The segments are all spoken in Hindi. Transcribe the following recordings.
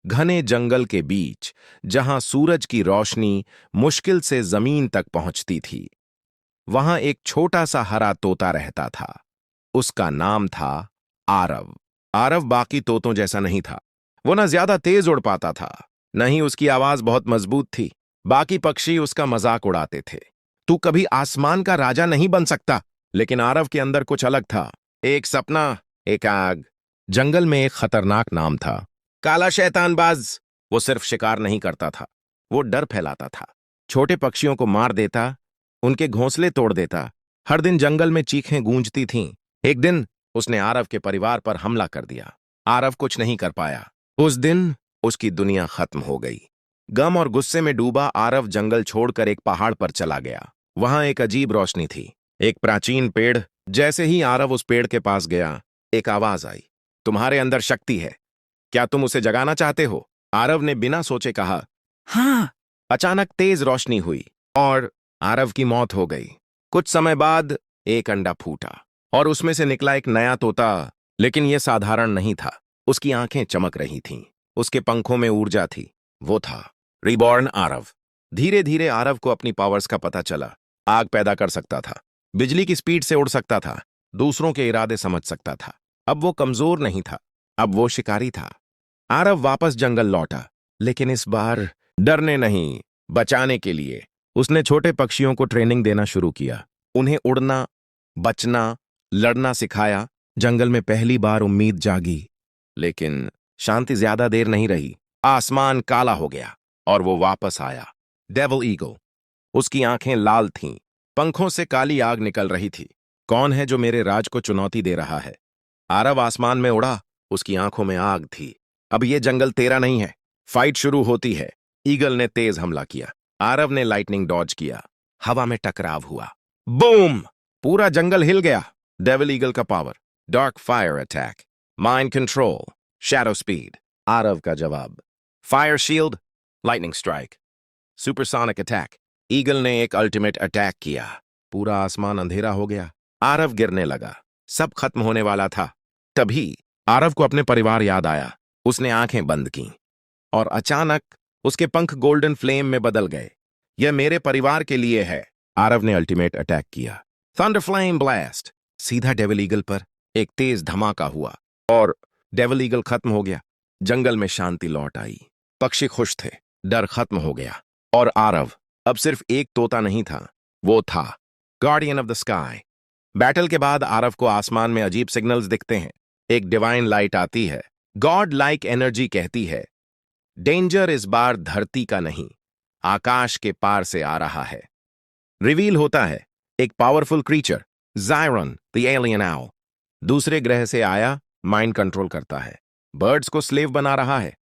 घने जंगल के बीच, जहां सूरज की रोशनी मुश्किल से जमीन तक पहुंचती थी, वहां एक छोटा सा हरा तोता रहता था। उसका नाम था आरव। आरव बाकी तोतों जैसा नहीं था। वो न ज्यादा तेज उड़ पाता था, न ही उसकी आवाज बहुत मजबूत थी। बाकी पक्षी उसका मजाक उड़ाते थे। तू कभी आसमान का राजा नहीं बन सकता। लेकिन आरव के अंदर कुछ अलग था। एक सपना, एक आग। जंगल में एक खतरनाक नाम था, काला शैतानबाज। वो सिर्फ शिकार नहीं करता था, वो डर फैलाता था। छोटे पक्षियों को मार देता, उनके घोंसले तोड़ देता। हर दिन जंगल में चीखें गूंजती थीं। एक दिन उसने आरव के परिवार पर हमला कर दिया। आरव कुछ नहीं कर पाया। उस दिन उसकी दुनिया खत्म हो गई। गम और गुस्से में डूबा आरव जंगल छोड़कर एक पहाड़ पर चला गया। वहां एक अजीब रोशनी थी, एक प्राचीन पेड़। जैसे ही आरव उस पेड़ के पास गया, एक आवाज आई, तुम्हारे अंदर शक्ति है, क्या तुम उसे जगाना चाहते हो? आरव ने बिना सोचे कहा, हाँ। अचानक तेज रोशनी हुई और आरव की मौत हो गई। कुछ समय बाद एक अंडा फूटा और उसमें से निकला एक नया तोता। लेकिन यह साधारण नहीं था। उसकी आंखें चमक रही थीं, उसके पंखों में ऊर्जा थी। वो था रिबॉर्न आरव। धीरे धीरे आरव को अपनी पावर्स का पता चला। आग पैदा कर सकता था, बिजली की स्पीड से उड़ सकता था, दूसरों के इरादे समझ सकता था। अब वो कमजोर नहीं था, अब वो शिकारी था। आरव वापस जंगल लौटा, लेकिन इस बार डरने नहीं, बचाने के लिए। उसने छोटे पक्षियों को ट्रेनिंग देना शुरू किया। उन्हें उड़ना, बचना, लड़ना सिखाया। जंगल में पहली बार उम्मीद जागी। लेकिन शांति ज्यादा देर नहीं रही। आसमान काला हो गया और वो वापस आया। Devil eagle. उसकी आंखें लाल थीं, पंखों से काली आग निकल रही थी। कौन है जो मेरे राज को चुनौती दे रहा है? आरव आसमान में उड़ा, उसकी आंखों में आग थी। अब ये जंगल तेरा नहीं है। फाइट शुरू होती है। ईगल ने तेज हमला किया। आरव ने लाइटनिंग डॉज किया। हवा में टकराव हुआ। बूम! पूरा जंगल हिल गया। डेविल ईगल का power, dark fire attack, mind control, shadow speed. Aarav का जवाब, fire shield, lightning strike, supersonic attack. Eagle ने एक अल्टीमेट अटैक किया। पूरा आसमान अंधेरा हो गया। आरव गिरने लगा। सब खत्म होने वाला था। तभी आरव को अपने परिवार याद आया। उसने आंखें बंद की और अचानक उसके पंख गोल्डन फ्लेम में बदल गए। यह मेरे परिवार के लिए है। आरव ने अल्टीमेट अटैक किया। Thunder flame blast. सीधा डेविल ईगल पर। एक तेज धमाका हुआ और डेविल ईगल खत्म हो गया। जंगल में शांति लौट आई। पक्षी खुश थे, डर खत्म हो गया। और आरव अब सिर्फ एक तोता नहीं था, वो था guardian of the sky. Battle के बाद आरव को आसमान में अजीब सिग्नल्स दिखते हैं। एक डिवाइन लाइट आती है। गॉड लाइक एनर्जी कहती है, डेंजर इस बार धरती का नहीं, आकाश के पार से आ रहा है। रिवील होता है एक powerful creature, Zyron the alien owl. दूसरे ग्रह से आया, माइंड कंट्रोल करता है, बर्ड्स को स्लेव बना रहा है।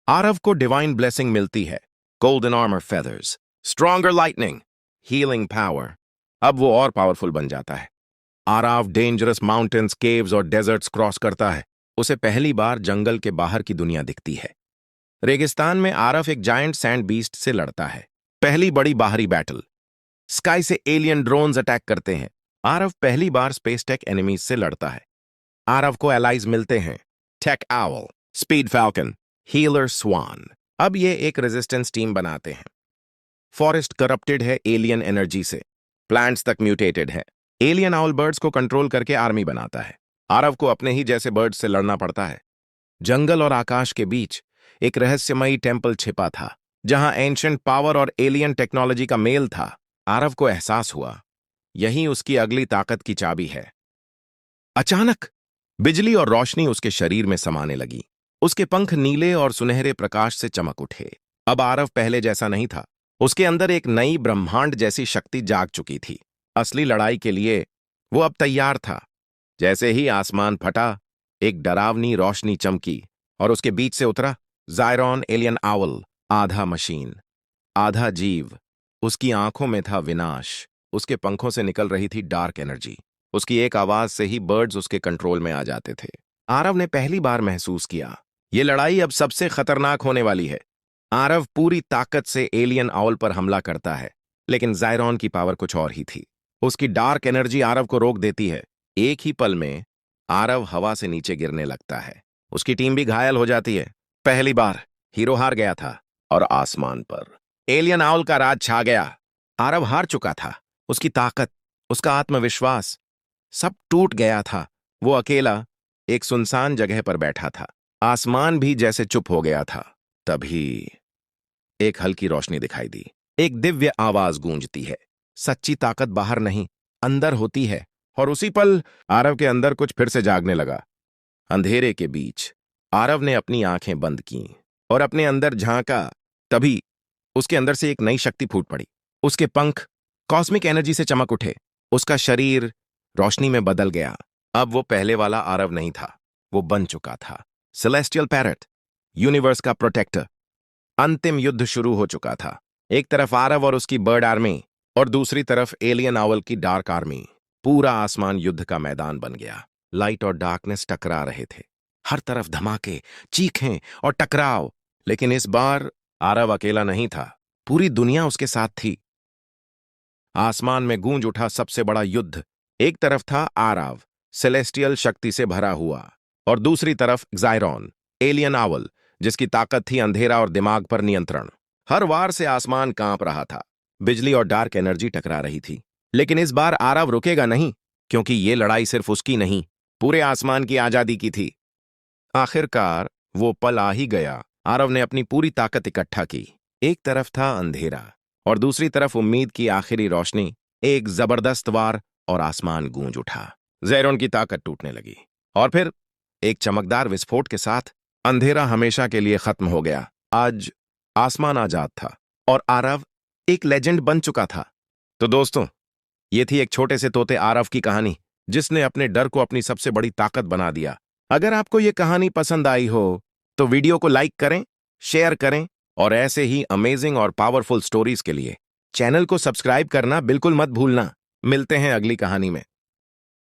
आरव को डिवाइन ब्लेसिंग मिलती है, golden armour feathers, stronger lightning, healing power. अब वो और पावरफुल बन जाता है। आरव डेंजरस माउंटेन्स, केव्स और डेजर्ट्स क्रॉस करता है। उसे पहली बार जंगल के बाहर की दुनिया दिखती है। रेगिस्तान में आरव एक जायंट सैंड बीस्ट से लड़ता है। पहली बड़ी बाहरी बैटल। स्काई से एलियन ड्रोन्स अटैक करते हैं। आरव पहली बार स्पेस टेक एनिमीज से लड़ता है। आरव को एलाइज मिलते हैं, tech owl, speed falcon, healer swan. अब ये एक रेजिस्टेंस टीम बनाते हैं। फॉरेस्ट करप्टेड है एलियन एनर्जी से, प्लांट्स तक म्यूटेटेड है। एलियन आउल बर्ड्स को कंट्रोल करके आर्मी बनाता है। आरव को अपने ही जैसे बर्ड्स से लड़ना पड़ता है। जंगल और आकाश के बीच एक रहस्यमयी टेम्पल छिपा था, जहां एंशिएंट पावर और एलियन टेक्नोलॉजी का मेल था। आरव को एहसास हुआ, यही उसकी अगली ताकत की चाबी है। अचानक बिजली और रोशनी उसके शरीर में समाने लगी। उसके पंख नीले और सुनहरे प्रकाश से चमक उठे। अब आरव पहले जैसा नहीं था। उसके अंदर एक नई ब्रह्मांड जैसी शक्ति जाग चुकी थी। असली लड़ाई के लिए वो अब तैयार था। जैसे ही आसमान फटा, एक डरावनी रोशनी चमकी और उसके बीच से उतरा जायरॉन एलियन आउल, आधा मशीन, आधा जीव। उसकी आंखों में था विनाश, उसके पंखों से निकल रही थी डार्क एनर्जी। उसकी एक आवाज से ही बर्ड्स उसके कंट्रोल में आ जाते थे। आरव ने पहली बार महसूस किया, ये लड़ाई अब सबसे खतरनाक होने वाली है। आरव पूरी ताकत से एलियन आउल पर हमला करता है, लेकिन जायरॉन की पावर कुछ और ही थी। उसकी डार्क एनर्जी आरव को रोक देती है। एक ही पल में आरव हवा से नीचे गिरने लगता है। उसकी टीम भी घायल हो जाती है। पहली बार हीरो हार गया था और आसमान पर एलियन आउल का राज छा गया। आरव हार चुका था। उसकी ताकत, उसका आत्मविश्वास, सब टूट गया था। वो अकेला एक सुनसान जगह पर बैठा था। आसमान भी जैसे चुप हो गया था। तभी एक हल्की रोशनी दिखाई दी। एक दिव्य आवाज गूंजती है, सच्ची ताकत बाहर नहीं, अंदर होती है। और उसी पल आरव के अंदर कुछ फिर से जागने लगा। अंधेरे के बीच आरव ने अपनी आंखें बंद की और अपने अंदर झांका। तभी उसके अंदर से एक नई शक्ति फूट पड़ी। उसके पंख कॉस्मिक एनर्जी से चमक उठे। उसका शरीर रोशनी में बदल गया। अब वो पहले वाला आरव नहीं था, वो बन चुका था सेलेस्टियल पैरट, यूनिवर्स का प्रोटेक्टर। अंतिम युद्ध शुरू हो चुका था। एक तरफ आरव और उसकी बर्ड आर्मी और दूसरी तरफ एलियन आउल की डार्क आर्मी। पूरा आसमान युद्ध का मैदान बन गया। लाइट और डार्कनेस टकरा रहे थे। हर तरफ धमाके, चीखें और टकराव। लेकिन इस बार आरव अकेला नहीं था, पूरी दुनिया उसके साथ थी। आसमान में गूंज उठा सबसे बड़ा युद्ध। एक तरफ था आरव, सेलेस्टियल शक्ति से भरा हुआ, और दूसरी तरफ ज़ायरॉन, एलियन आउल, जिसकी ताकत थी अंधेरा और दिमाग पर नियंत्रण। हर वार से आसमान कांप रहा था। बिजली और डार्क एनर्जी टकरा रही थी। लेकिन इस बार आरव रुकेगा नहीं, क्योंकि ये लड़ाई सिर्फ उसकी नहीं, पूरे आसमान की आजादी की थी। आखिरकार वो पल आ ही गया। आरव ने अपनी पूरी ताकत इकट्ठा की। एक तरफ था अंधेरा और दूसरी तरफ उम्मीद की आखिरी रोशनी। एक जबरदस्त वार और आसमान गूंज उठा। ज़ैरोन की ताकत टूटने लगी और फिर एक चमकदार विस्फोट के साथ अंधेरा हमेशा के लिए खत्म हो गया। आज आसमान आजाद था और आरव एक लेजेंड बन चुका था। तो दोस्तों, ये थी एक छोटे से तोते आरव की कहानी, जिसने अपने डर को अपनी सबसे बड़ी ताकत बना दिया। अगर आपको ये कहानी पसंद आई हो तो वीडियो को लाइक करें, शेयर करें और ऐसे ही अमेजिंग और पावरफुल स्टोरीज के लिए चैनल को सब्सक्राइब करना बिल्कुल मत भूलना। मिलते हैं अगली कहानी में।